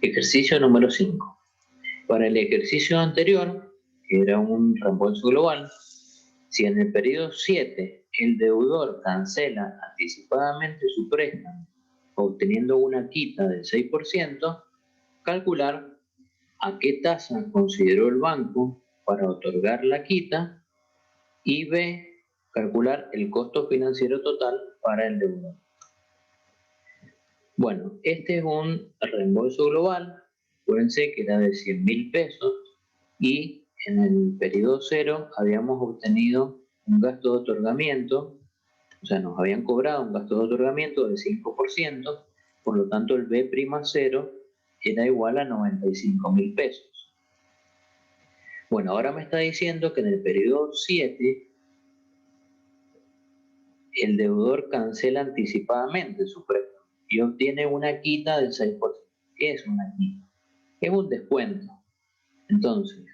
Ejercicio número 5. Para el ejercicio anterior, que era un reembolso global, si en el periodo 7 el deudor cancela anticipadamente su préstamo, obteniendo una quita del 6%, calcular a qué tasa consideró el banco para otorgar la quita y B, calcular el costo financiero total para el deudor. Bueno, este es un reembolso global, acuérdense que era de 100.000 pesos y en el periodo 0 habíamos obtenido un gasto de otorgamiento, o sea, nos habían cobrado un gasto de otorgamiento de 5%, por lo tanto el B'0 era igual a 95.000 pesos. Bueno, ahora me está diciendo que en el periodo 7 el deudor cancela anticipadamente su préstamo y obtiene una quita del 6%. ¿Qué es una quita? Es un descuento. Entonces,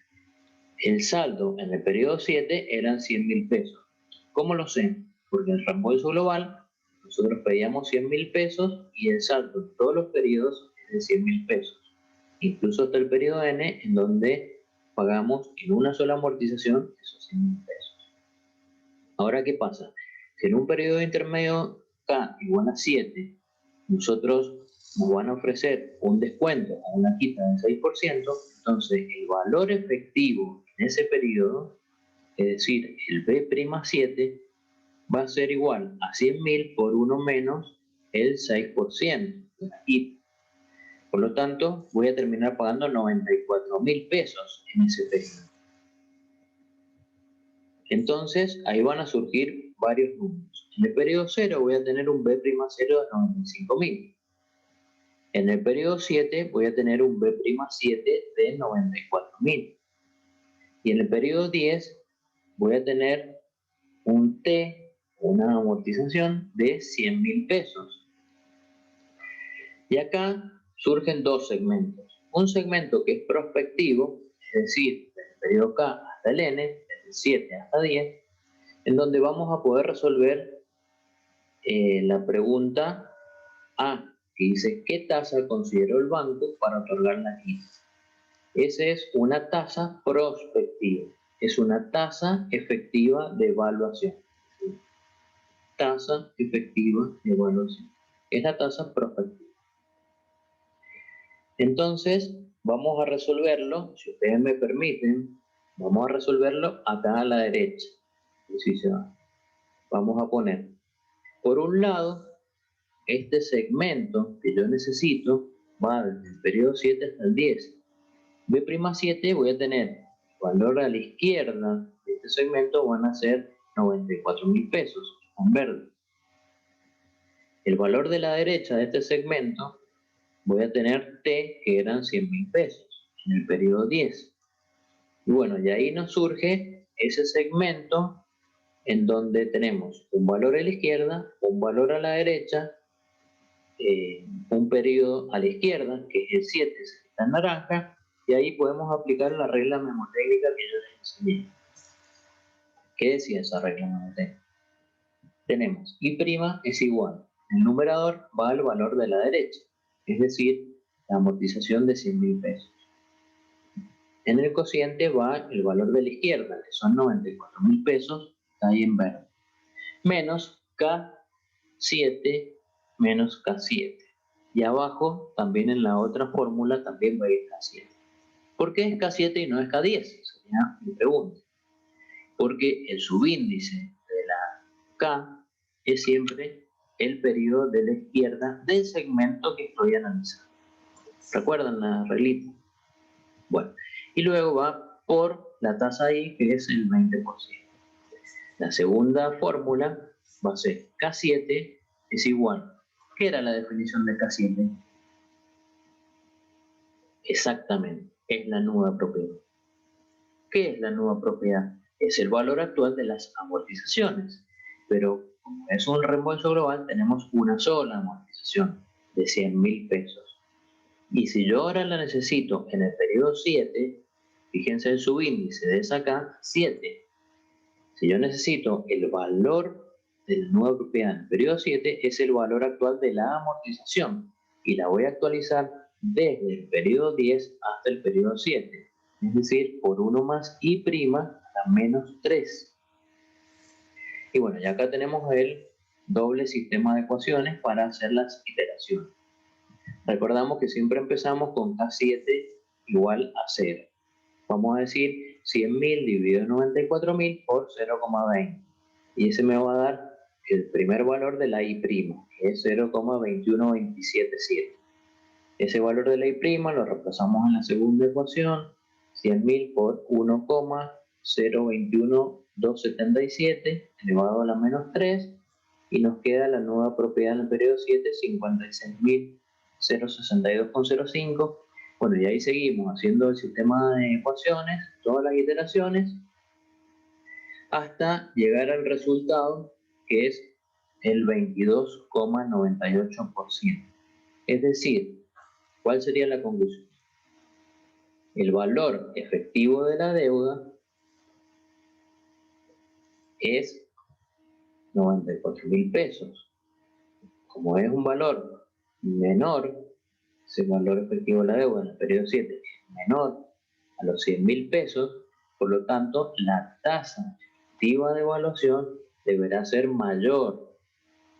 el saldo en el periodo 7 eran 100.000 pesos. ¿Cómo lo sé? Porque en el reembolso global nosotros pedíamos 100.000 pesos y el saldo en todos los periodos es de 100.000 pesos. Incluso hasta el periodo N, en donde pagamos en una sola amortización esos 100.000 pesos. Ahora, ¿qué pasa? Si en un periodo intermedio K igual a 7, nosotros nos van a ofrecer un descuento o una quita del 6%, entonces el valor efectivo en ese periodo, es decir, el B'7, va a ser igual a 100.000 por 1 menos el 6% de la quita. Por lo tanto, voy a terminar pagando 94.000 pesos en ese periodo. Entonces, ahí van a surgir varios números. En el periodo 0 voy a tener un B'0 de 95.000. En el periodo 7 voy a tener un B'7 de 94.000. Y en el periodo 10 voy a tener un T, una amortización de 100.000 pesos. Y acá surgen dos segmentos. Un segmento que es prospectivo, es decir, desde el periodo K hasta el N, desde 7 hasta 10, en donde vamos a poder resolver la pregunta A, que dice ¿qué tasa consideró el banco para otorgar la quita? Esa es una tasa prospectiva, es una tasa efectiva de evaluación. Tasa efectiva de evaluación. Es la tasa prospectiva. Entonces, vamos a resolverlo, si ustedes me permiten, vamos a resolverlo acá a la derecha. Así se va. Vamos a poner, por un lado, este segmento que yo necesito va desde el periodo 7 hasta el 10. B'7 voy a tener valor a la izquierda de este segmento van a ser 94.000 pesos en verde. El valor de la derecha de este segmento voy a tener T, que eran 100.000 pesos en el periodo 10. Y bueno, y ahí nos surge ese segmento en donde tenemos un valor a la izquierda, un valor a la derecha, un periodo a la izquierda, que es el 7, que está en naranja, y ahí podemos aplicar la regla memotécnica que yo les enseñé. ¿Qué decía esa regla memotécnica? Tenemos I' es igual, el numerador va al valor de la derecha, es decir, la amortización de 100.000 pesos. En el cociente va el valor de la izquierda, que son 94.000 pesos, está ahí en verde, menos K7 menos K7. Y abajo, también en la otra fórmula, también va a ir K7. ¿Por qué es K7 y no es K10? Sería mi pregunta. Porque el subíndice de la K es siempre el periodo de la izquierda del segmento que estoy analizando. ¿Recuerdan la reglita? Bueno, y luego va por la tasa I, que es el 20%. La segunda fórmula va a ser K7 es igual. ¿Qué era la definición de K7? Exactamente, es la nueva propiedad. ¿Qué es la nueva propiedad? Es el valor actual de las amortizaciones. Pero como es un reembolso global, tenemos una sola amortización de 100.000 pesos. Y si yo ahora la necesito en el periodo 7, fíjense el subíndice de esa acá, 7. Si yo necesito el valor de la nueva propiedad en el periodo 7, es el valor actual de la amortización. Y la voy a actualizar desde el periodo 10 hasta el periodo 7. Es decir, por 1 más i' a menos 3. Y bueno, ya acá tenemos el doble sistema de ecuaciones para hacer las iteraciones. Recordamos que siempre empezamos con K7 igual a 0. Vamos a decir 100.000 dividido en 94.000 por 0,20. Y ese me va a dar el primer valor de la I', que es 0,21277. Ese valor de la I' lo reemplazamos en la segunda ecuación, 100.000 por 1,021277 elevado a la menos 3, y nos queda la nueva propiedad en el periodo 7, 56.062,05. Bueno, y ahí seguimos haciendo el sistema de ecuaciones, todas las iteraciones, hasta llegar al resultado que es el 22,98%. Es decir, ¿cuál sería la conclusión? El valor efectivo de la deuda es 94.000 pesos. Como es un valor menor, ese valor efectivo de la deuda en el periodo 7 es menor a los 100.000 pesos, por lo tanto, la tasa efectiva de evaluación deberá ser mayor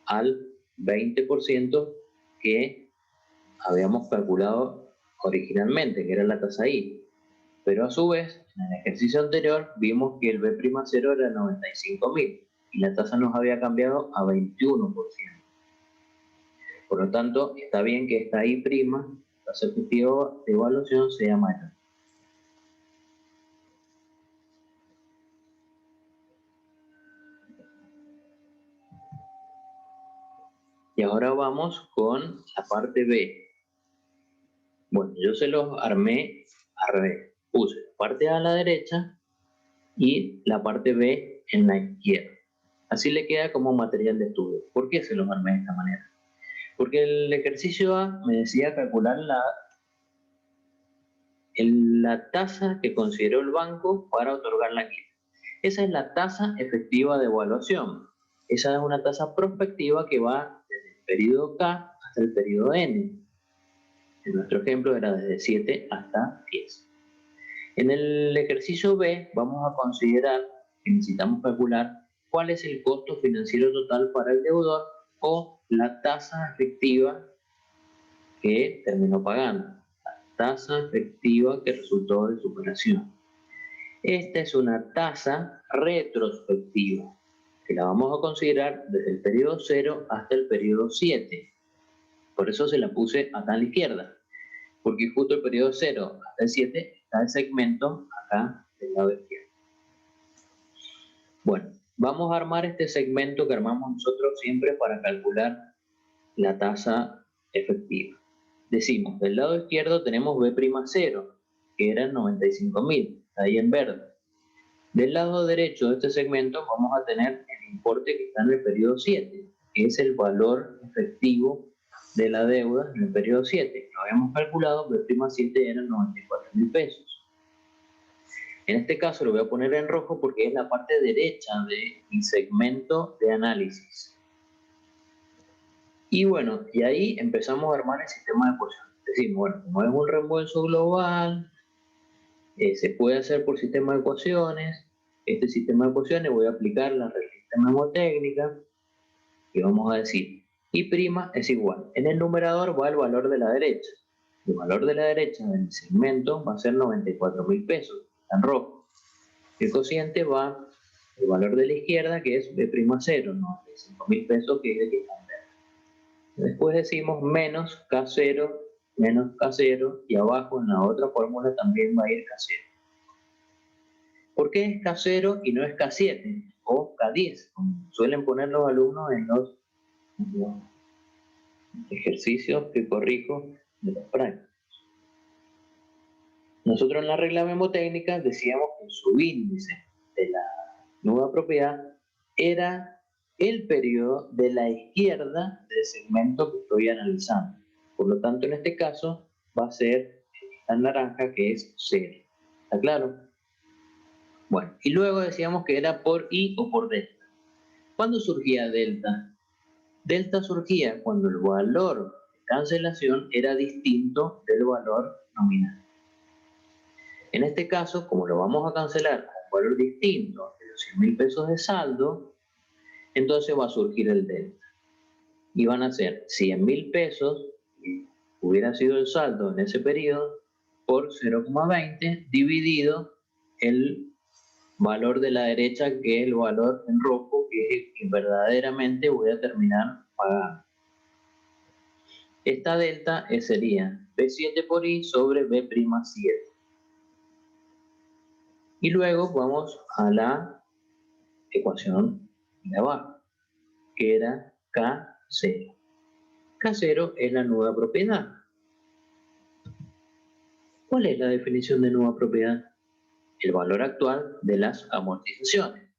al 20% que habíamos calculado originalmente, que era la tasa I. Pero a su vez, en el ejercicio anterior vimos que el B'0 era 95.000 y la tasa nos había cambiado a 21%. Por lo tanto, está bien que esta I', tasa efectiva de evaluación, sea mayor. Y ahora vamos con la parte B. Bueno, yo se los armé al revés. Puse la parte A a la derecha y la parte B en la izquierda. Así le queda como material de estudio. ¿Por qué se los armé de esta manera? Porque el ejercicio A me decía calcular la tasa que consideró el banco para otorgar la quita. Esa es la tasa efectiva de evaluación. Esa es una tasa prospectiva que va desde el periodo K hasta el periodo N. En nuestro ejemplo era desde 7 hasta 10. En el ejercicio B vamos a considerar que necesitamos calcular cuál es el costo financiero total para el deudor o la tasa efectiva que terminó pagando, la tasa efectiva que resultó de su operación. Esta es una tasa retrospectiva, que la vamos a considerar desde el periodo 0 hasta el periodo 7. Por eso se la puse acá a la izquierda, porque justo el periodo 0 hasta el 7 está el segmento acá del lado izquierdo. Bueno, vamos a armar este segmento que armamos nosotros siempre para calcular la tasa efectiva. Decimos, del lado izquierdo tenemos B'0, que eran 95.000, ahí en verde. Del lado derecho de este segmento vamos a tener el importe que está en el periodo 7, que es el valor efectivo de la deuda en el periodo 7. Lo habíamos calculado, B'7 eran 94.000 pesos. En este caso lo voy a poner en rojo porque es la parte derecha de mi segmento de análisis. Y bueno, y ahí empezamos a armar el sistema de ecuaciones. Decimos, bueno, como es un reembolso global, se puede hacer por sistema de ecuaciones. Este sistema de ecuaciones voy a aplicar la respuesta mnemotécnica y vamos a decir, I' es igual. En el numerador va el valor de la derecha. El valor de la derecha del segmento va a ser 94.000 pesos, está en rojo. El cociente va el valor de la izquierda, que es B'0, 95.000 pesos, que es el que está en verde. Después decimos menos K0, y abajo en la otra fórmula también va a ir K0. ¿Por qué es K0 y no es K7 o K10, como suelen poner los alumnos en los ejercicios que corrijo de los prácticos? Nosotros en la regla memotécnica decíamos que el subíndice de la nueva propiedad era el periodo de la izquierda del segmento que estoy analizando. Por lo tanto, en este caso, va a ser esta naranja que es 0. ¿Está claro? Bueno, y luego decíamos que era por I o por delta. ¿Cuándo surgía delta? Delta surgía cuando el valor de cancelación era distinto del valor nominal. En este caso, como lo vamos a cancelar a un valor distinto de los 100.000 pesos de saldo, entonces va a surgir el delta. Y van a ser 100.000 pesos, que hubiera sido el saldo en ese periodo, por 0,20 dividido el valor de la derecha, que es el valor en rojo, que es el que verdaderamente voy a terminar pagando. Esta delta sería B7 por I sobre B'7. Y luego vamos a la ecuación de abajo, que era K0. K0 es la nueva propiedad. ¿Cuál es la definición de nueva propiedad? El valor actual de las amortizaciones.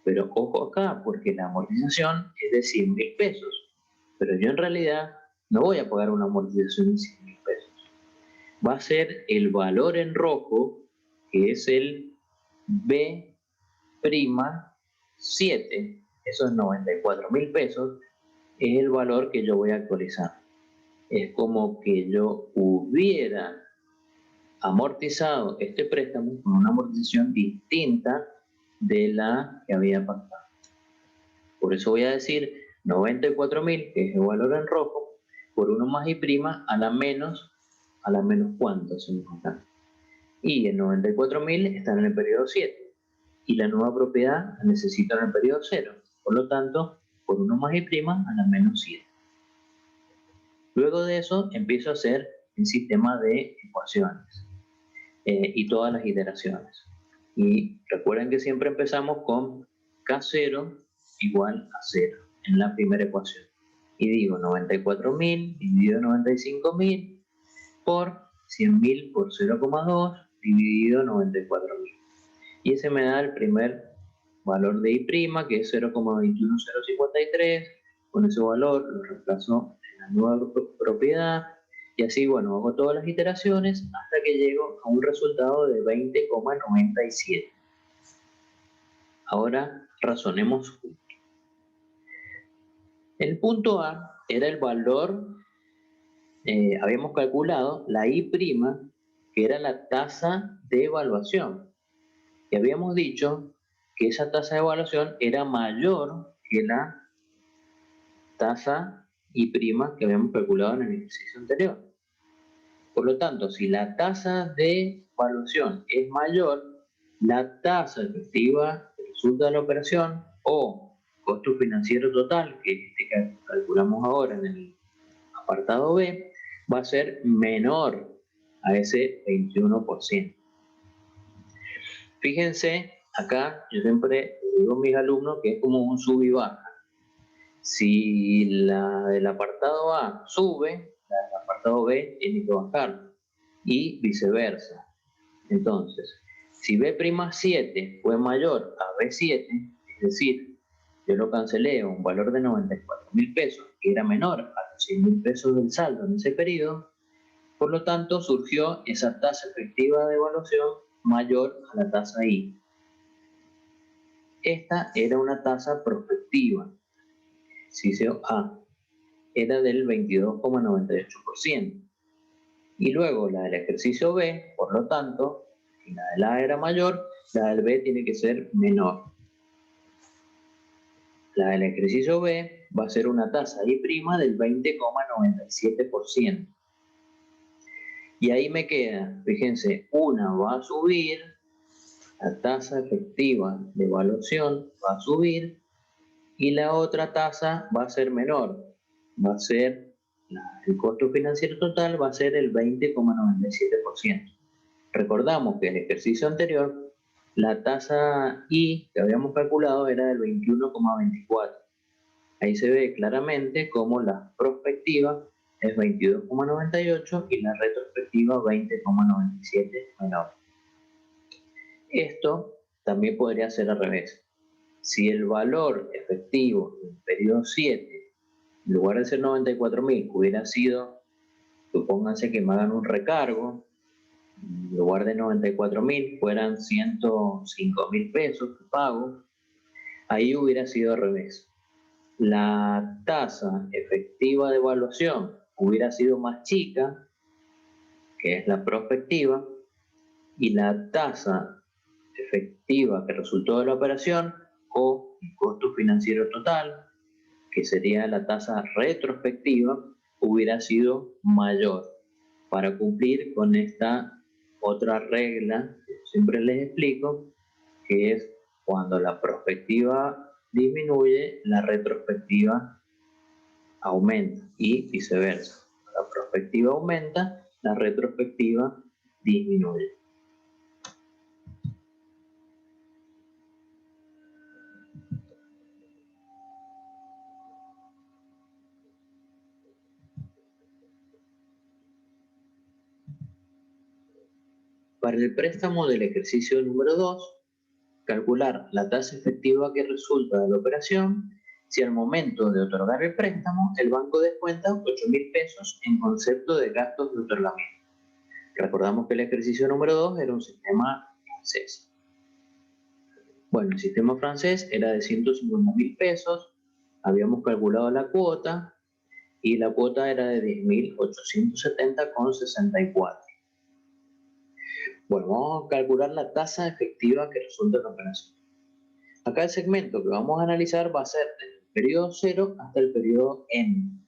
Pero ojo acá, porque la amortización es de 100.000 pesos. Pero yo en realidad no voy a pagar una amortización de 100.000 pesos. Va a ser el valor en rojo, que es el B'7, esos 94.000 pesos, es el valor que yo voy a actualizar. Es como que yo hubiera amortizado este préstamo con una amortización distinta de la que había pactado. Por eso voy a decir 94.000, que es el valor en rojo, por 1 más I' a la menos ¿cuánto hacemos acá? Y el 94.000 está en el periodo 7 y la nueva propiedad la necesito en el periodo 0. Por lo tanto, por 1 más I' a la menos 7. Luego de eso empiezo a hacer el sistema de ecuaciones y todas las iteraciones. Y recuerden que siempre empezamos con K0 igual a 0 en la primera ecuación. Y digo 94.000 dividido 95.000 por 100.000 por 0,2 dividido 94.000. Y ese me da el primer valor de I', que es 0,21053. Con ese valor lo reemplazo en la nueva propiedad. Y así, bueno, hago todas las iteraciones hasta que llego a un resultado de 20,97. Ahora razonemos juntos. El punto A era el valor, habíamos calculado la I', que era la tasa de evaluación. Y habíamos dicho que esa tasa de evaluación era mayor que la tasa I' que habíamos calculado en el ejercicio anterior. Por lo tanto, si la tasa de evaluación es mayor, la tasa efectiva que resulta de la operación o costo financiero total, que es este que calculamos ahora en el apartado B, va a ser menor a ese 21%. Fíjense, acá yo siempre digo a mis alumnos que es como un sub y baja. Si la del apartado A sube, la del apartado B tiene que bajar y viceversa. Entonces, si B'7 fue mayor a B7, es decir, yo lo cancelé a un valor de 94.000 pesos, que era menor a los 100.000 pesos del saldo en ese periodo, por lo tanto surgió esa tasa efectiva de evaluación mayor a la tasa I. Esta era una tasa prospectiva. Ejercicio A era del 22,98%. Y luego la del ejercicio B, por lo tanto, si la del A era mayor, la del B tiene que ser menor. La del ejercicio B va a ser una tasa I' del 20,97%. Y ahí me queda, fíjense, una va a subir, la tasa efectiva de evaluación va a subir, y la otra tasa va a ser menor, va a ser, el costo financiero total va a ser el 20,97%. Recordamos que en el ejercicio anterior, la tasa I que habíamos calculado era del 21,24%. Ahí se ve claramente cómo la prospectiva es 22,98 y la retrospectiva 20,97 menor. Esto también podría ser al revés. Si el valor efectivo del periodo 7, en lugar de ser 94.000, hubiera sido Supónganse que me hagan un recargo, en lugar de 94.000 fueran 105.000 pesos que pago. Ahí hubiera sido al revés. La tasa efectiva de evaluación hubiera sido más chica, que es la prospectiva, y la tasa efectiva que resultó de la operación o el costo financiero total, que sería la tasa retrospectiva, hubiera sido mayor, para cumplir con esta otra regla que siempre les explico, que es cuando la prospectiva disminuye, la retrospectiva aumenta y viceversa. La prospectiva aumenta, la retrospectiva disminuye. Para el préstamo del ejercicio número 2, calcular la tasa efectiva que resulta de la operación si al momento de otorgar el préstamo el banco descuenta 8.000 pesos en concepto de gastos de otorgamiento. Recordamos que el ejercicio número 2 era un sistema francés. Bueno, el sistema francés era de 150.000 pesos, habíamos calculado la cuota y la cuota era de 10.870,64. Bueno, vamos a calcular la tasa efectiva que resulta de la operación. Acá el segmento que vamos a analizar va a ser desde el periodo 0 hasta el periodo N,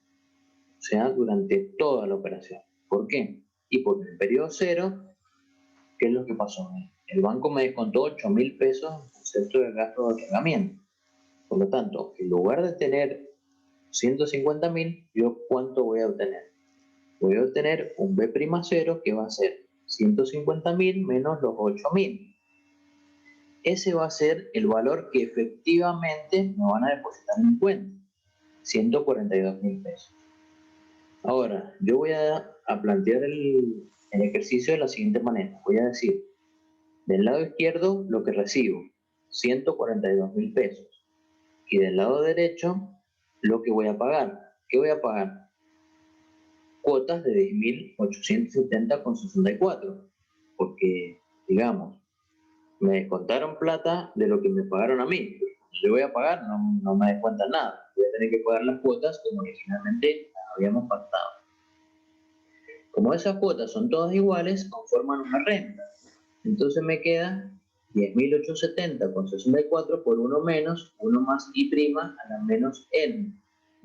o sea, durante toda la operación. ¿Por qué? Y porque en el periodo 0, ¿qué es lo que pasó? El banco me descontó 8.000 pesos en concepto de gasto de otorgamiento. Por lo tanto, en lugar de tener 150.000, ¿yo cuánto voy a obtener? Voy a obtener un B'0 que va a ser 150.000 menos los 8.000. Ese va a ser el valor que efectivamente me van a depositar en mi cuenta, 142.000 pesos. Ahora, yo voy a plantear el ejercicio de la siguiente manera. Voy a decir, del lado izquierdo lo que recibo, 142.000 pesos. Y del lado derecho, lo que voy a pagar. ¿Qué voy a pagar? Cuotas de 10.870,64. Porque, digamos, me descontaron plata de lo que me pagaron a mí. Yo voy a pagar, no me descuentan nada. Voy a tener que pagar las cuotas como originalmente habíamos pactado. Como esas cuotas son todas iguales, conforman una renta. Entonces me queda 10.870,64 por 1 menos, 1 más I' a la menos N.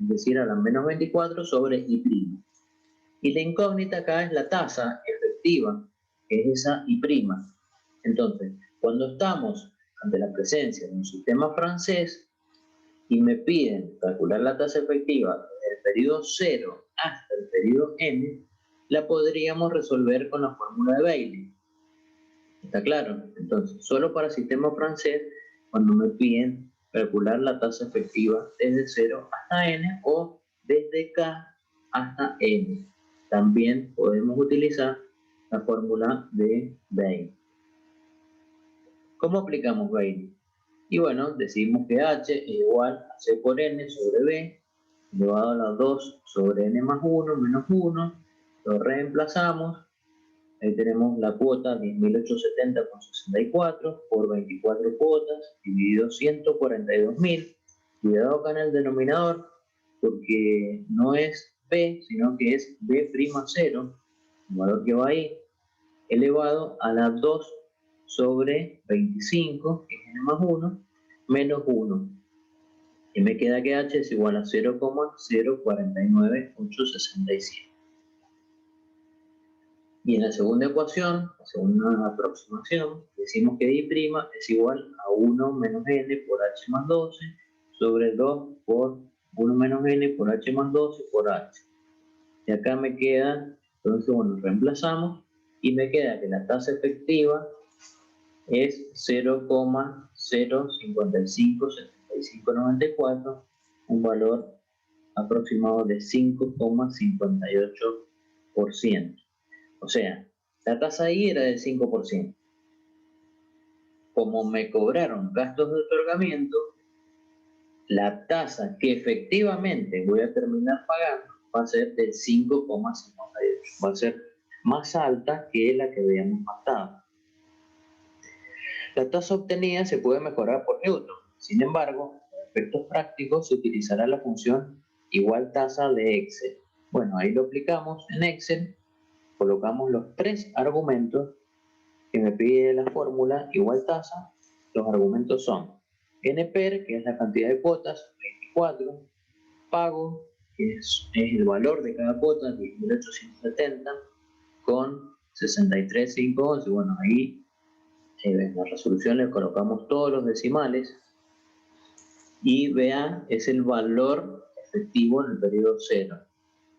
Es decir, a la menos 24 sobre I'. Y la incógnita acá es la tasa efectiva, que es esa I'. Entonces, cuando estamos ante la presencia de un sistema francés y me piden calcular la tasa efectiva desde el periodo 0 hasta el periodo N, la podríamos resolver con la fórmula de Bailey. ¿Está claro? Entonces, solo para sistema francés, cuando me piden calcular la tasa efectiva desde 0 hasta N o desde K hasta N. También podemos utilizar la fórmula de Bailey. ¿Cómo aplicamos Bailey? Y bueno, decimos que H es igual a C por N sobre B, elevado a la 2 sobre N más 1 menos 1, lo reemplazamos, ahí tenemos la cuota 10.870,64 por 24 cuotas, dividido 142.000, cuidado acá en el denominador, porque no es B, sino que es B'0, el valor que va ahí, elevado a la 2 sobre 25, que es n más 1, menos 1. Y me queda que h es igual a 0,049867. Y en la segunda ecuación, la segunda aproximación, decimos que I' es igual a 1 menos n por h más 12 sobre 2 por 1 menos n por h más 12 por h. Y acá me queda, entonces bueno, reemplazamos y me queda que la tasa efectiva es 0,0557594, un valor aproximado de 5,58%. O sea, la tasa ahí era del 5%. Como me cobraron gastos de otorgamiento, la tasa que efectivamente voy a terminar pagando va a ser del 5,58. Va a ser más alta que la que habíamos pactado. La tasa obtenida se puede mejorar por Newton. Sin embargo, para efectos prácticos se utilizará la función igual tasa de Excel. Bueno, ahí lo aplicamos en Excel, colocamos los 3 argumentos que me pide la fórmula igual tasa. Los argumentos son NPER, que es la cantidad de cuotas, 24, pago, que es el valor de cada cuota, 10.870, con 63,511. Bueno, ahí en la resolución le colocamos todos los decimales y vean, es el valor efectivo en el periodo 0.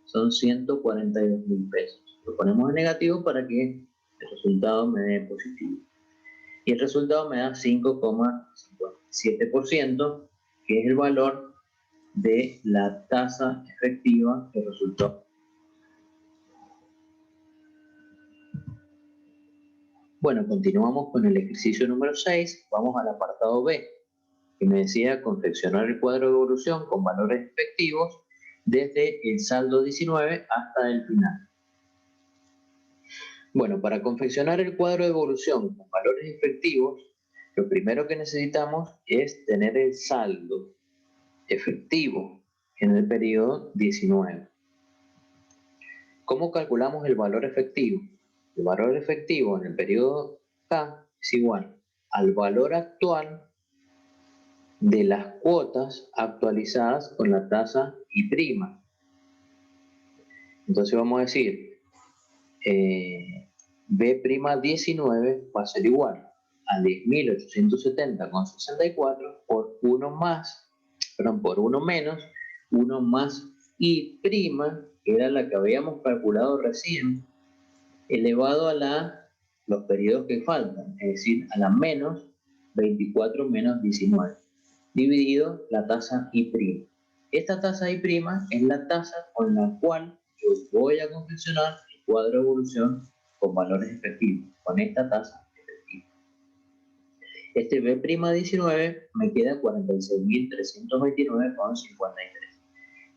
Son 142.000 pesos. Lo ponemos en negativo para que el resultado me dé positivo. Y el resultado me da 5,57%, que es el valor de la tasa efectiva que resultó. Bueno, continuamos con el ejercicio número 6. Vamos al apartado B, que me decía confeccionar el cuadro de evolución con valores efectivos desde el saldo 19 hasta el final. Bueno, para confeccionar el cuadro de evolución con valores efectivos, lo primero que necesitamos es tener el saldo efectivo en el periodo 19. ¿Cómo calculamos el valor efectivo? El valor efectivo en el periodo K es igual al valor actual de las cuotas actualizadas con la tasa I'. Entonces vamos a decir, B'19 va a ser igual a 10.870,64 por 1 menos 1 más I', que era la que habíamos calculado recién, elevado a los periodos que faltan, es decir, a la menos 24 menos 19, dividido la tasa I'. Esta tasa I' es la tasa con la cual yo voy a confeccionar el cuadro de evolución con valores efectivos, con esta tasa efectiva. Este B'19 me queda 46.329,53.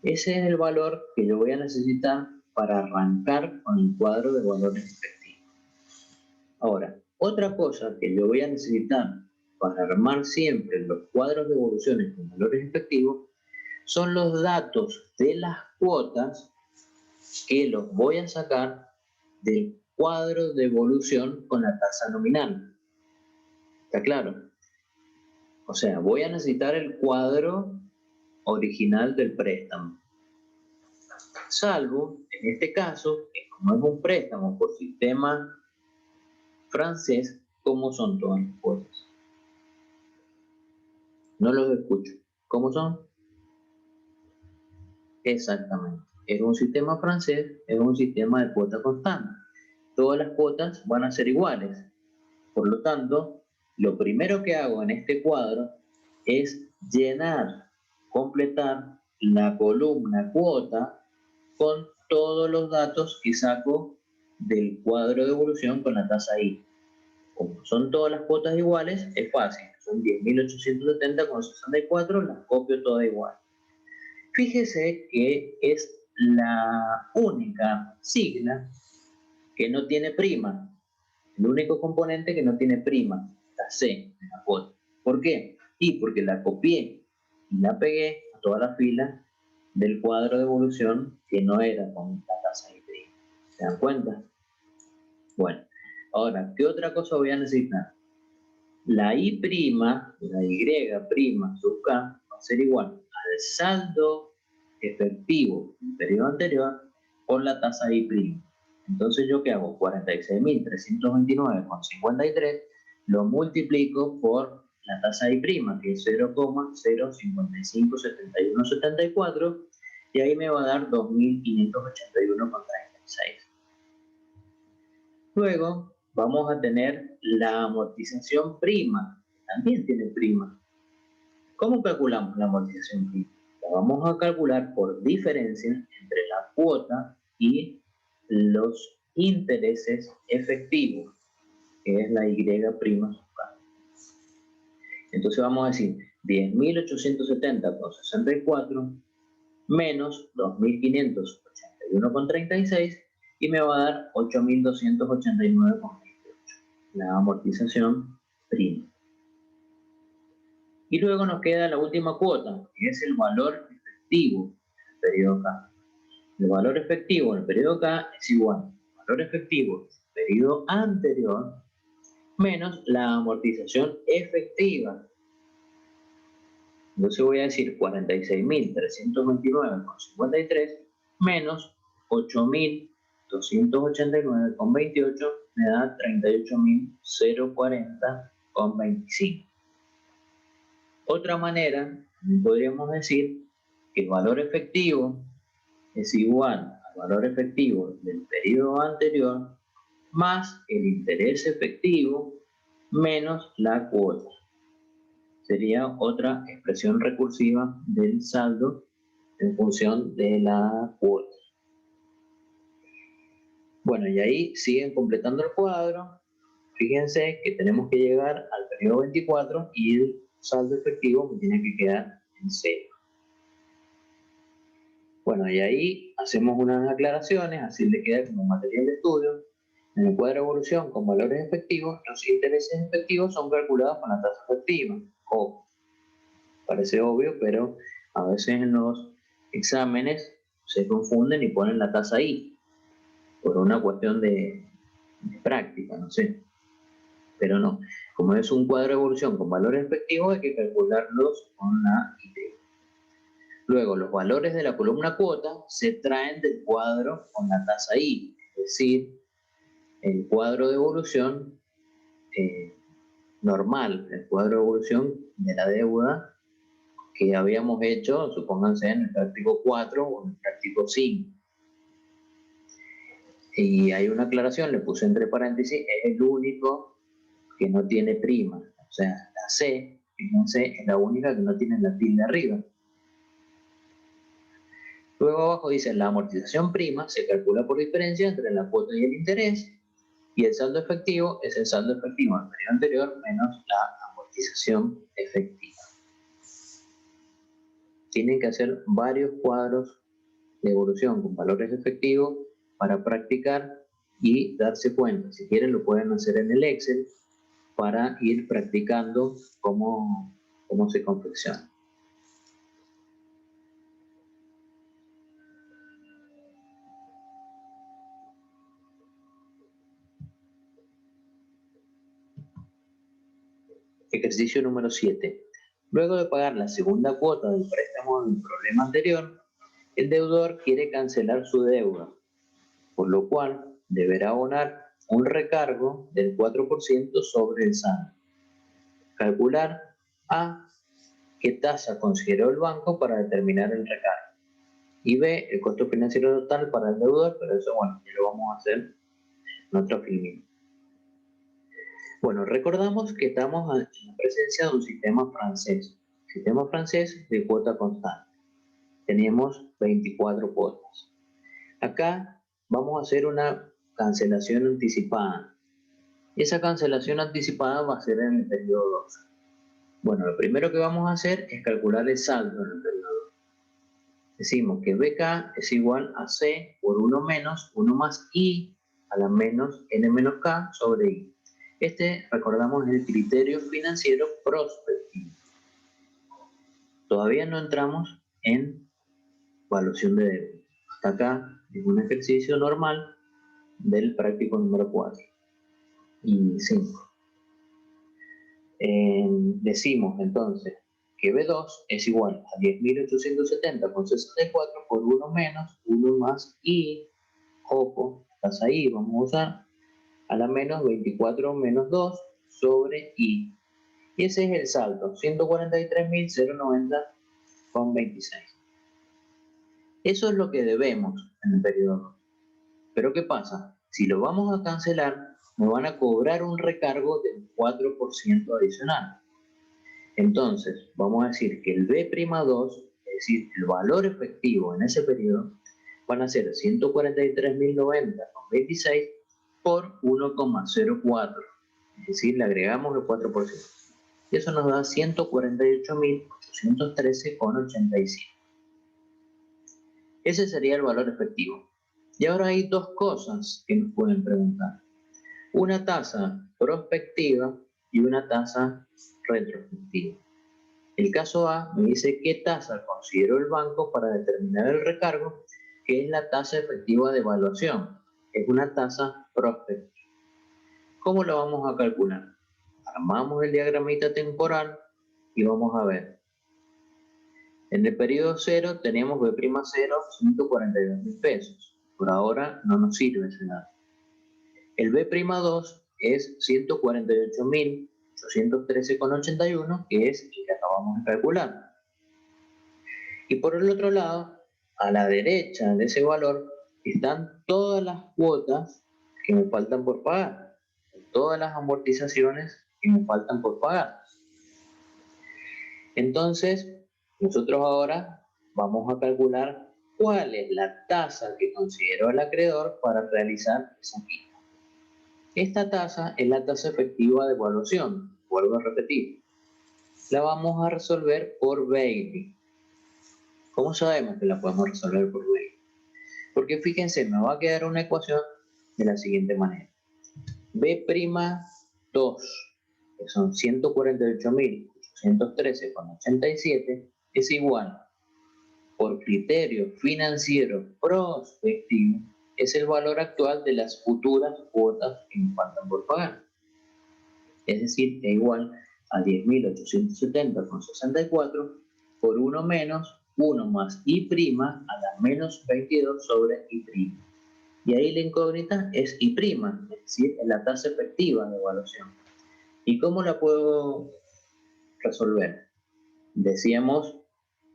Ese es el valor que yo voy a necesitar para arrancar con el cuadro de valores efectivos. Ahora, otra cosa que yo voy a necesitar para armar siempre los cuadros de evoluciones con valores efectivos son los datos de las cuotas que los voy a sacar del cuadro de evolución con la tasa nominal. ¿Está claro? O sea, voy a necesitar el cuadro original del préstamo. Salvo, en este caso, que como es un préstamo por sistema francés, ¿cómo son todas las cuotas? No los escucho. ¿Cómo son? Exactamente. Es un sistema francés, es un sistema de cuota constante. Todas las cuotas van a ser iguales. Por lo tanto, lo primero que hago en este cuadro es llenar, completar la columna cuota con todos los datos que saco del cuadro de evolución con la tasa I. Como son todas las cuotas iguales, es fácil. Son 10.870,64, las copio todas igual. Fíjese que es la única sigla que no tiene prima. El único componente que no tiene prima, la C de la cuota. ¿Por qué? Y porque la copié y la pegué a toda la fila del cuadro de evolución que no era con la tasa I'. ¿Se dan cuenta? Bueno, ahora, ¿qué otra cosa voy a necesitar? La I', la Y' sub K va a ser igual al saldo efectivo del periodo anterior por la tasa I'. Entonces, ¿yo qué hago? 46.329,53 lo multiplico por la tasa I', que es 0,0557174, y ahí me va a dar 2.581,36. Luego vamos a tener la amortización prima, que también tiene prima. ¿Cómo calculamos la amortización prima? La vamos a calcular por diferencia entre la cuota y los intereses efectivos, que es la Y' sub K. Entonces vamos a decir 10.870,64 menos 2.581,36 41,36 y me va a dar 8.289,28, la amortización prima. Y luego nos queda la última cuota, que es el valor efectivo del periodo K. El valor efectivo del periodo K es igual al valor efectivo del periodo anterior menos la amortización efectiva. Entonces voy a decir 46.329,53 menos 8.289,28 me da 38.040,25. Otra manera, podríamos decir que el valor efectivo es igual al valor efectivo del periodo anterior más el interés efectivo menos la cuota. Sería otra expresión recursiva del saldo en función de la cuota. Bueno, y ahí siguen completando el cuadro. Fíjense que tenemos que llegar al periodo 24 y el saldo efectivo me tiene que quedar en 0. Bueno, y ahí hacemos unas aclaraciones, así le queda como material de estudio. En el cuadro de evolución con valores efectivos, los intereses efectivos son calculados con la tasa efectiva. Ojo, parece obvio, pero a veces en los exámenes se confunden y ponen la tasa ahí, por una cuestión de práctica, no sé. Pero no, como es un cuadro de evolución con valores efectivos, hay que calcularlos con la Y. Luego, los valores de la columna cuota se traen del cuadro con la tasa I, es decir, el cuadro de evolución normal, el cuadro de evolución de la deuda que habíamos hecho, supónganse en el práctico 4 o en el práctico 5. Y hay una aclaración, le puse entre paréntesis, es el único que no tiene prima. O sea, la C, fíjense, es la única que no tiene la tilde arriba. Luego abajo dice, la amortización prima se calcula por diferencia entre la cuota y el interés, y el saldo efectivo es el saldo efectivo del periodo anterior menos la amortización efectiva. Tienen que hacer varios cuadros de evolución con valores efectivos para practicar y darse cuenta. Si quieren lo pueden hacer en el Excel para ir practicando cómo se confecciona. Ejercicio número 7. Luego de pagar la segunda cuota del préstamo del problema anterior, el deudor quiere cancelar su deuda, por lo cual deberá abonar un recargo del 4% sobre el saldo. Calcular A, qué tasa consideró el banco para determinar el recargo. Y B, el costo financiero total para el deudor, pero eso, bueno, ya lo vamos a hacer en otro filming. Bueno, recordamos que estamos en la presencia de un sistema francés de cuota constante. Tenemos 24 cuotas. Acá vamos a hacer una cancelación anticipada. Esa cancelación anticipada va a ser en el periodo 2. Bueno, lo primero que vamos a hacer es calcular el saldo en el periodo 2. Decimos que BK es igual a C por 1 menos 1 más I a la menos N menos K sobre I. Este, recordamos, es el criterio financiero prospectivo. Todavía no entramos en evaluación de deuda. Hasta acá es un ejercicio normal del práctico número 4 y 5. Decimos entonces que B2 es igual a 10.870,64 por 1 menos 1 más I, ojo, tasa I, vamos a usar, a la menos 24 menos 2 sobre I. Y ese es el saldo, 143.090,26. Eso es lo que debemos en el periodo 2. Pero ¿qué pasa? Si lo vamos a cancelar, me van a cobrar un recargo del 4% adicional. Entonces, vamos a decir que el B'2, es decir, el valor efectivo en ese periodo, van a ser 143.090,26 por 1,04. Es decir, le agregamos el 4%. Y eso nos da 148.813,85. Ese sería el valor efectivo. Y ahora hay dos cosas que nos pueden preguntar. Una tasa prospectiva y una tasa retrospectiva. El caso A me dice qué tasa consideró el banco para determinar el recargo, que es la tasa efectiva de evaluación. Es una tasa prospectiva. ¿Cómo lo vamos a calcular? Armamos el diagramita temporal y vamos a ver. En el periodo 0 tenemos B'0, 142.000 pesos. Por ahora no nos sirve ese dato. El B'2 es 148.813,81, que es el que acabamos de calcular. Y por el otro lado, a la derecha de ese valor, están todas las cuotas que me faltan por pagar, todas las amortizaciones que me faltan por pagar. Entonces, nosotros ahora vamos a calcular cuál es la tasa que consideró el acreedor para realizar esa quita. Esta tasa es la tasa efectiva de evaluación, vuelvo a repetir. La vamos a resolver por Bailey. ¿Cómo sabemos que la podemos resolver por Bailey? Porque fíjense, me va a quedar una ecuación de la siguiente manera. B'2, que son 148.813,87, es igual, por criterio financiero prospectivo, es el valor actual de las futuras cuotas que me faltan por pagar. Es decir, es igual a 10.870,64 por 1 menos 1 más I' a la menos 22 sobre I'. Y ahí la incógnita es I', es decir, es la tasa efectiva de evaluación. ¿Y cómo la puedo resolver? Decíamos,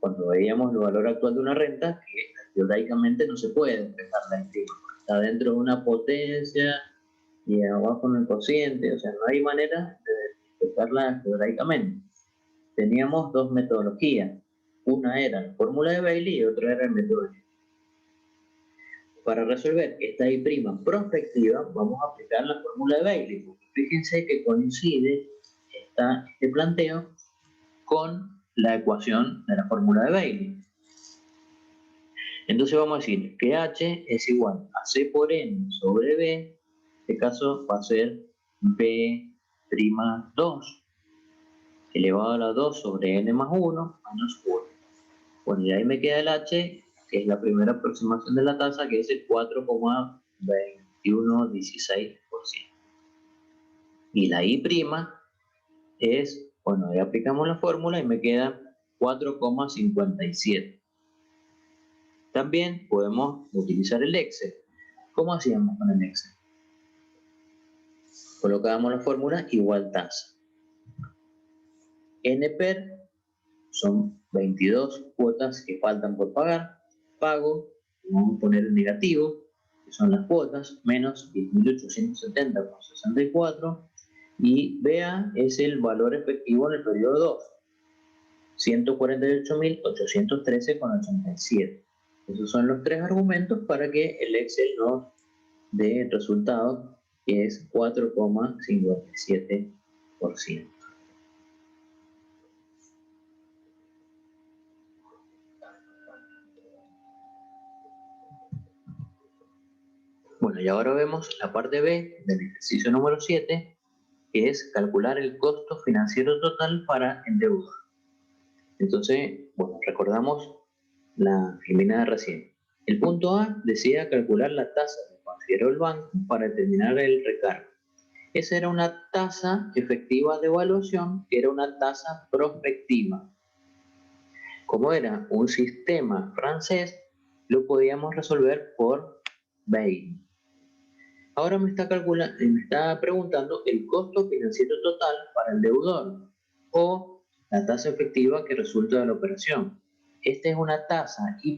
cuando veíamos el valor actual de una renta, que teóricamente no se puede despejar la I', está dentro de una potencia y abajo en el cociente, o sea, no hay manera de despejarla teóricamente. Teníamos dos metodologías, una era la fórmula de Bailey y otra era el método de... Para resolver esta I' prospectiva, vamos a aplicar la fórmula de Bailey, porque fíjense que coincide este planteo con la ecuación de la fórmula de Bailey. Entonces vamos a decir que H es igual a C por N sobre B, en este caso va a ser B'2, elevado a la 2 sobre N más 1 menos 1. Bueno, y ahí me queda el H, que es la primera aproximación de la tasa, que es el 4,2116%. Y la I' es, bueno, ahí aplicamos la fórmula y me queda 4,57. También podemos utilizar el Excel. ¿Cómo hacíamos con el Excel? Colocábamos la fórmula igual tasa. NPER son 22 cuotas que faltan por pagar. Pago, vamos a poner el negativo, que son las cuotas, menos 10.870,64. Y BA es el valor efectivo en el periodo 2, 148.813,87. Esos son los tres argumentos para que el Excel nos dé el resultado, que es 4,57%. Bueno, y ahora vemos la parte B del ejercicio número 7, que es calcular el costo financiero total para endeudar. Entonces, bueno, recordamos la eliminada recién. El punto A decía calcular la tasa que consideró el banco para determinar el recargo. Esa era una tasa efectiva de evaluación, que era una tasa prospectiva. Como era un sistema francés, lo podíamos resolver por Bailey. Ahora me está preguntando el costo financiero total para el deudor o la tasa efectiva que resulta de la operación. Esta es una tasa I'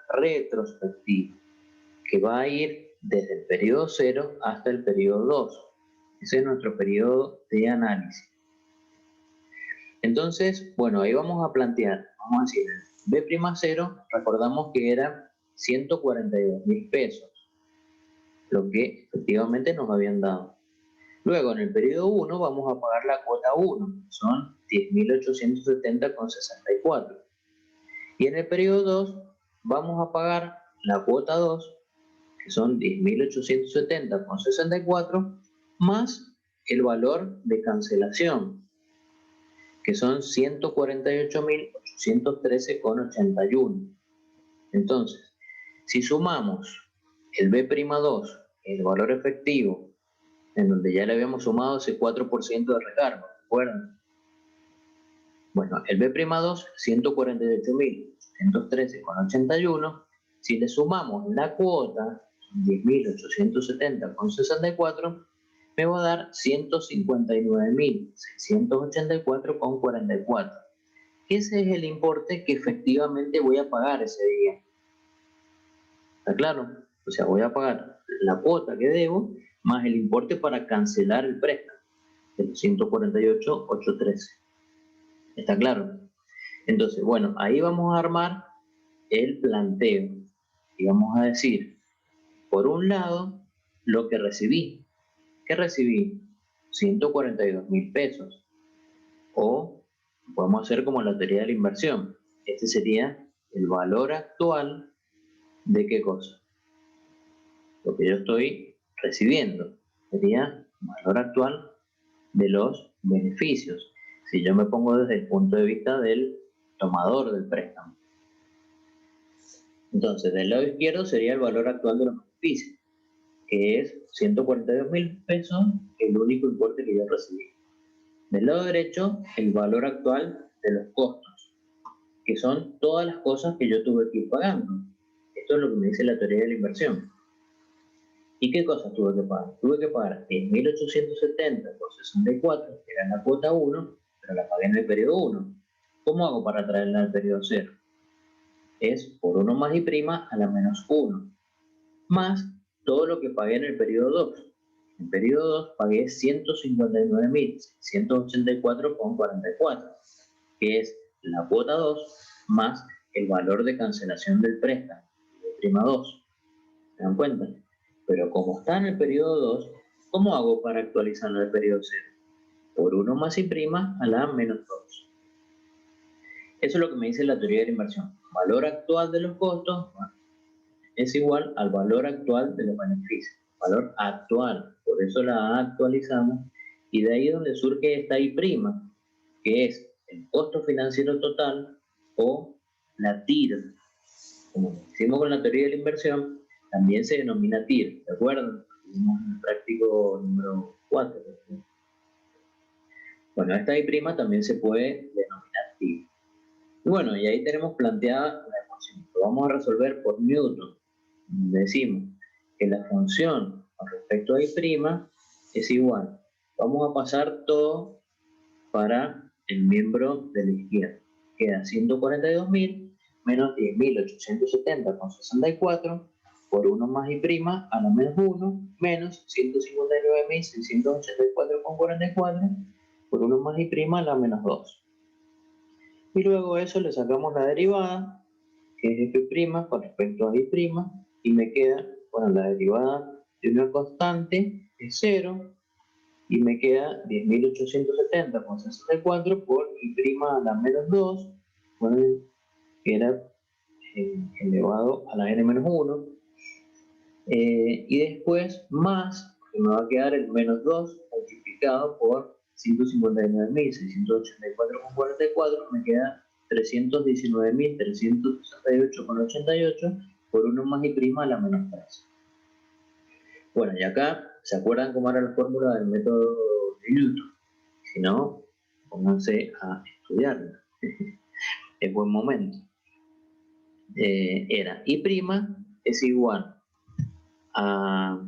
retrospectiva que va a ir desde el periodo 0 hasta el periodo 2. Ese es nuestro periodo de análisis. Entonces, bueno, ahí vamos a plantear, vamos a decir, B'0, recordamos que era 142.000 pesos, lo que efectivamente nos habían dado. Luego, en el periodo 1 vamos a pagar la cuota 1, que son 10.870,64. Y en el periodo 2 vamos a pagar la cuota 2, que son 10.870,64, más el valor de cancelación, que son 148.813,81. Entonces, si sumamos el B'2, el valor efectivo, en donde ya le habíamos sumado ese 4% de recargo, ¿recuerdan? Bueno, el B'2, 148.813,81, si le sumamos la cuota, 10.870,64, me va a dar 159.684,44. Ese es el importe que efectivamente voy a pagar ese día. ¿Está claro? O sea, voy a pagar la cuota que debo más el importe para cancelar el préstamo de los 148.813. ¿Está claro? Entonces, bueno, ahí vamos a armar el planteo y vamos a decir, por un lado, lo que recibí. ¿Qué recibí? 142.000 pesos. O podemos hacer como la teoría de la inversión. Este sería el valor actual de qué cosa. Lo que yo estoy recibiendo sería el valor actual de los beneficios. Si yo me pongo desde el punto de vista del tomador del préstamo. Entonces, del lado izquierdo sería el valor actual de los beneficios, que es 142.000 pesos, el único importe que yo recibí. Del lado derecho, el valor actual de los costos, que son todas las cosas que yo tuve que ir pagando. Esto es lo que me dice la teoría de la inversión. ¿Y qué cosas tuve que pagar? Tuve que pagar 10.870,64, que era la cuota 1, pero la pagué en el periodo 1. ¿Cómo hago para traerla al periodo 0? Es por 1 más I' a la menos 1, más todo lo que pagué en el periodo 2. En el periodo 2 pagué 159.684,44, que es la cuota 2 más el valor de cancelación del préstamo, B'2. ¿Se dan cuenta? Pero como está en el periodo 2, ¿cómo hago para actualizarlo al periodo 0? Por 1 más I' a la menos 2. Eso es lo que me dice la teoría de la inversión. Valor actual de los costos es igual al valor actual de los beneficios. Valor actual, por eso la actualizamos. Y de ahí es donde surge esta I', que es el costo financiero total o la TIR. Como hicimos con la teoría de la inversión, también se denomina TIR, ¿de acuerdo? Vimos en el práctico número 4. Bueno, esta I' también se puede denominar TIR. Y bueno, y ahí tenemos planteada la ecuación. Lo vamos a resolver por Newton. Decimos que la función con respecto a I' es igual. Vamos a pasar todo para el miembro de la izquierda. Queda 142.000 menos 10.870,64 por 1 más I' a la menos 1 menos 159.684,44 por 1 más I' a la menos 2. Y luego a eso le sacamos la derivada, que es F' con respecto a I', y me queda, bueno, la derivada de una constante es 0, y me queda 10.870,64 por I' a la menos 2, bueno, que era elevado a la n menos 1, y después más, que me va a quedar el menos 2 multiplicado por 159.684,44, me queda 319.368,88 por 1 más I' a la menos 3. Bueno, y acá, ¿se acuerdan cómo era la fórmula del método de Newton? Si no, pónganse a estudiarla. Es buen momento. Era I' es igual a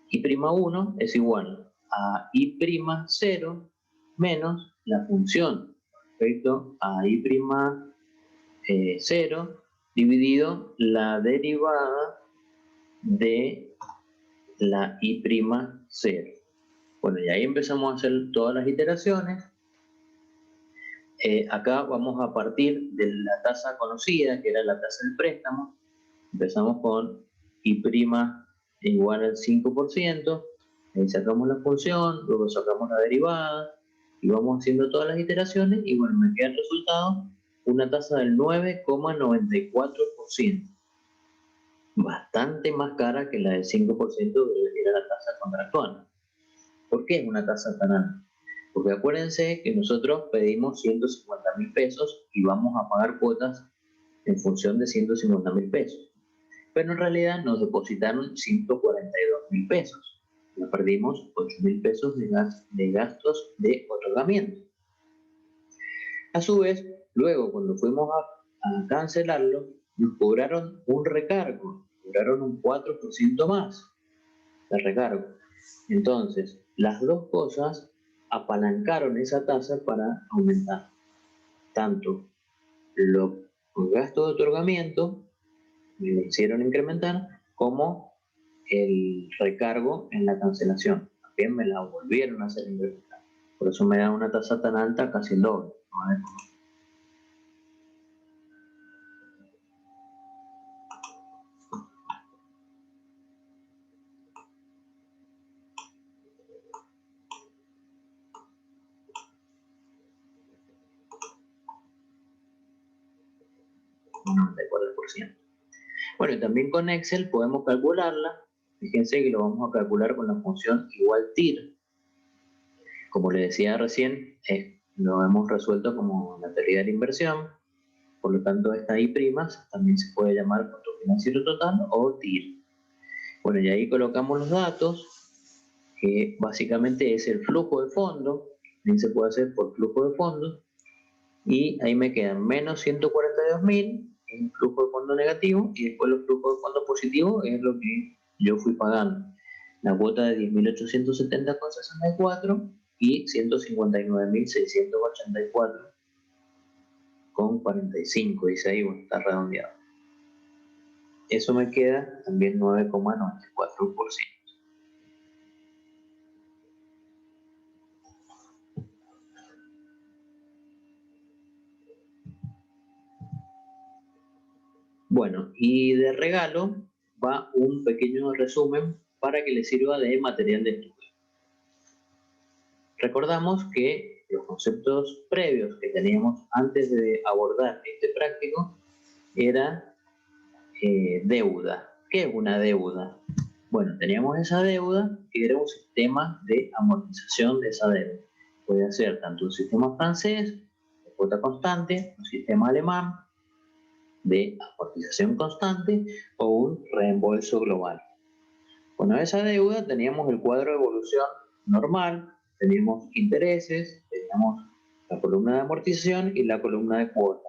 I'1 es igual a I'0 menos la función respecto a I'0 dividido la derivada de la I'0. Bueno, y ahí empezamos a hacer todas las iteraciones. Acá vamos a partir de la tasa conocida, que era la tasa del préstamo. Empezamos con I' igual al 5%, ahí sacamos la función, luego sacamos la derivada, y vamos haciendo todas las iteraciones, y bueno, me queda el resultado, una tasa del 9,94%. bastante más cara que la del 5% que era la tasa contractual. ¿Por qué es una tasa tan alta? Porque acuérdense que nosotros pedimos 150.000 pesos y vamos a pagar cuotas en función de 150.000 pesos. Pero en realidad nos depositaron 142.000 pesos. Nos perdimos 8.000 pesos de gastos de otorgamiento. A su vez, luego cuando fuimos a cancelarlo, nos cobraron un recargo, cobraron un 4% más de recargo. Entonces, las dos cosas apalancaron esa tasa para aumentar tanto los gastos de otorgamiento, me lo hicieron incrementar, como el recargo en la cancelación. También me la volvieron a hacer incrementar. Por eso me da una tasa tan alta, casi el doble. Un 94%. Bueno, y también con Excel podemos calcularla. Fíjense que lo vamos a calcular con la función igual TIR. Como les decía recién, lo hemos resuelto como la teoría de la inversión. Por lo tanto, esta I' también se puede llamar costo financiero total o TIR. Bueno, y ahí colocamos los datos, que básicamente es el flujo de fondo, también se puede hacer por flujo de fondo, y ahí me quedan menos 142.000, un flujo de fondo negativo, y después los flujos de fondo positivos es lo que yo fui pagando. La cuota de 10.870,64 y 159.684,45, dice ahí, bueno, está redondeado. Eso me queda también 9,94%. Bueno, y de regalo va un pequeño resumen para que les sirva de material de estudio. Recordamos que los conceptos previos que teníamos antes de abordar este práctico era deuda. ¿Qué es una deuda? Bueno, teníamos esa deuda que era un sistema de amortización de esa deuda. Puede ser tanto un sistema francés, de cuota constante, un sistema alemán, de amortización constante, o un reembolso global. Bueno, esa deuda teníamos el cuadro de evolución normal, teníamos intereses, teníamos la columna de amortización y la columna de cuota.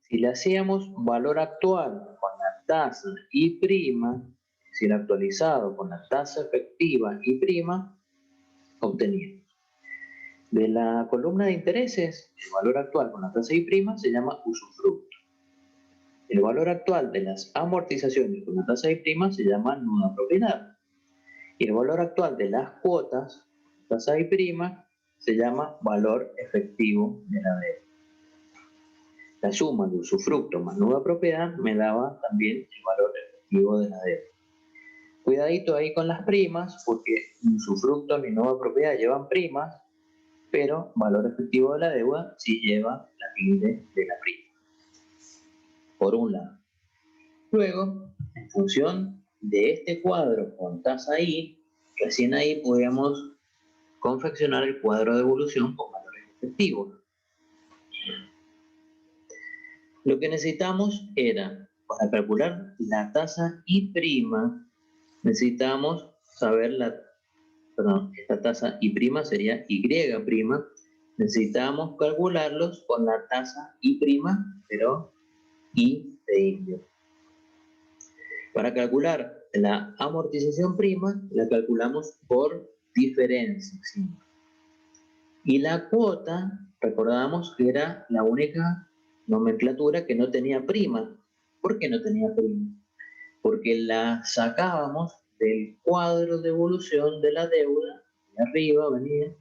Si le hacíamos valor actual con la tasa I', es decir, actualizado con la tasa efectiva I', obteníamos. De la columna de intereses, el valor actual con la tasa I' se llama usufructo. El valor actual de las amortizaciones con la tasa I' se llama nuda propiedad. Y el valor actual de las cuotas, tasa I', se llama valor efectivo de la deuda. La suma de usufructo más nuda propiedad me daba también el valor efectivo de la deuda. Cuidadito ahí con las primas, porque usufructo ni nueva propiedad llevan primas, pero valor efectivo de la deuda sí lleva la tilde de la prima. Por un lado. Luego, en función de este cuadro con tasa I, recién ahí podíamos confeccionar el cuadro de evolución con valores efectivos. Lo que necesitamos era, para calcular la tasa I', necesitamos saber esta tasa I' sería Y', necesitamos calcularlos con la tasa I', pero I de indio. Para calcular la amortización prima, la calculamos por diferencia. ¿Sí? Y la cuota, recordamos que era la única nomenclatura que no tenía prima. ¿Por qué no tenía prima? Porque la sacábamos del cuadro de evolución de la deuda, de arriba venía,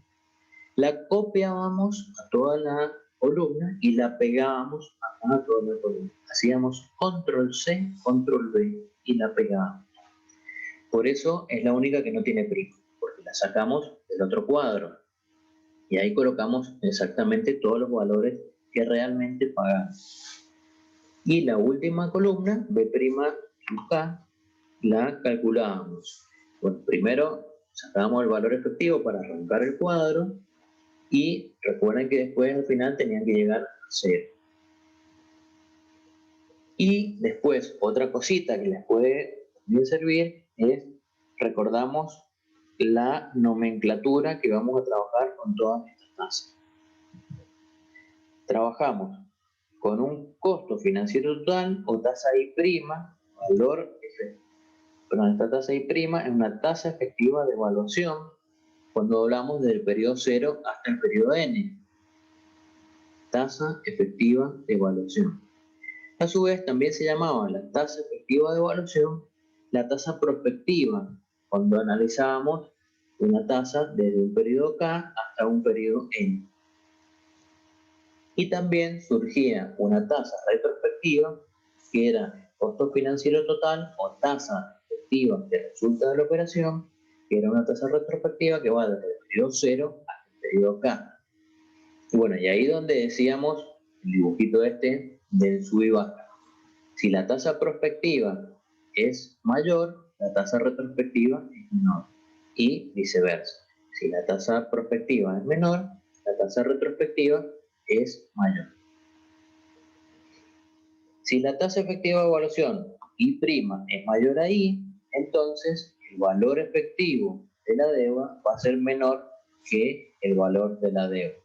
la copiábamos a toda la columna y la pegábamos a toda la columna. Hacíamos control C, control V y la pegábamos. Por eso es la única que no tiene prima, porque la sacamos del otro cuadro. Y ahí colocamos exactamente todos los valores que realmente pagamos. Y la última columna, B' y K, la calculábamos. Bueno, primero sacábamos el valor efectivo para arrancar el cuadro y recuerden que después al final tenían que llegar a 0. Y después otra cosita que les puede también servir es, recordamos la nomenclatura que vamos a trabajar con todas estas tasas. Trabajamos con un costo financiero total o tasa I', valor efectivo. Pero esta tasa I' es una tasa efectiva de evaluación cuando hablamos del periodo 0 hasta el periodo N. Tasa efectiva de evaluación. A su vez, también se llamaba la tasa efectiva de evaluación la tasa prospectiva, cuando analizábamos una tasa desde un periodo K hasta un periodo N. Y también surgía una tasa retrospectiva, que era costo financiero total o tasa efectiva que resulta de la operación, que era una tasa retrospectiva que va desde el periodo 0 hasta el periodo K. Y bueno, y ahí donde decíamos el dibujito este del sub y baja. Si la tasa prospectiva es mayor, la tasa retrospectiva es menor. Y viceversa. Si la tasa prospectiva es menor, la tasa retrospectiva es mayor. Si la tasa efectiva de evaluación I' es mayor a I, entonces el valor efectivo de la deuda va a ser menor que el valor de la deuda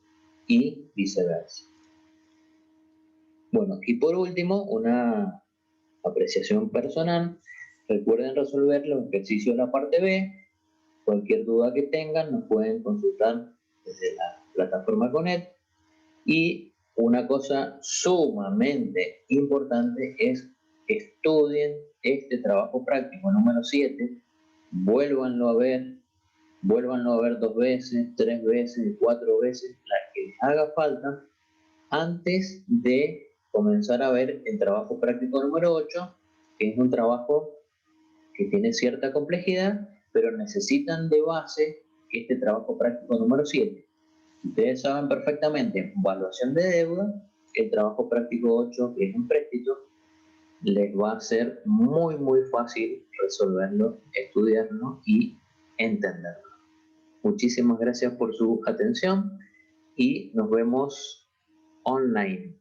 y viceversa. Bueno, y por último, una apreciación personal. Recuerden resolver los ejercicios de la parte B. Cualquier duda que tengan nos pueden consultar desde la plataforma Conet. Y una cosa sumamente importante es estudien este trabajo práctico número 7, vuélvanlo a ver 2 veces, 3 veces, 4 veces, las que les haga falta, antes de comenzar a ver el trabajo práctico número 8, que es un trabajo que tiene cierta complejidad, pero necesitan de base este trabajo práctico número 7. Ustedes saben perfectamente, evaluación de deuda, el trabajo práctico 8, que es empréstito, les va a ser muy fácil resolverlo, estudiarlo y entenderlo. Muchísimas gracias por su atención y nos vemos online.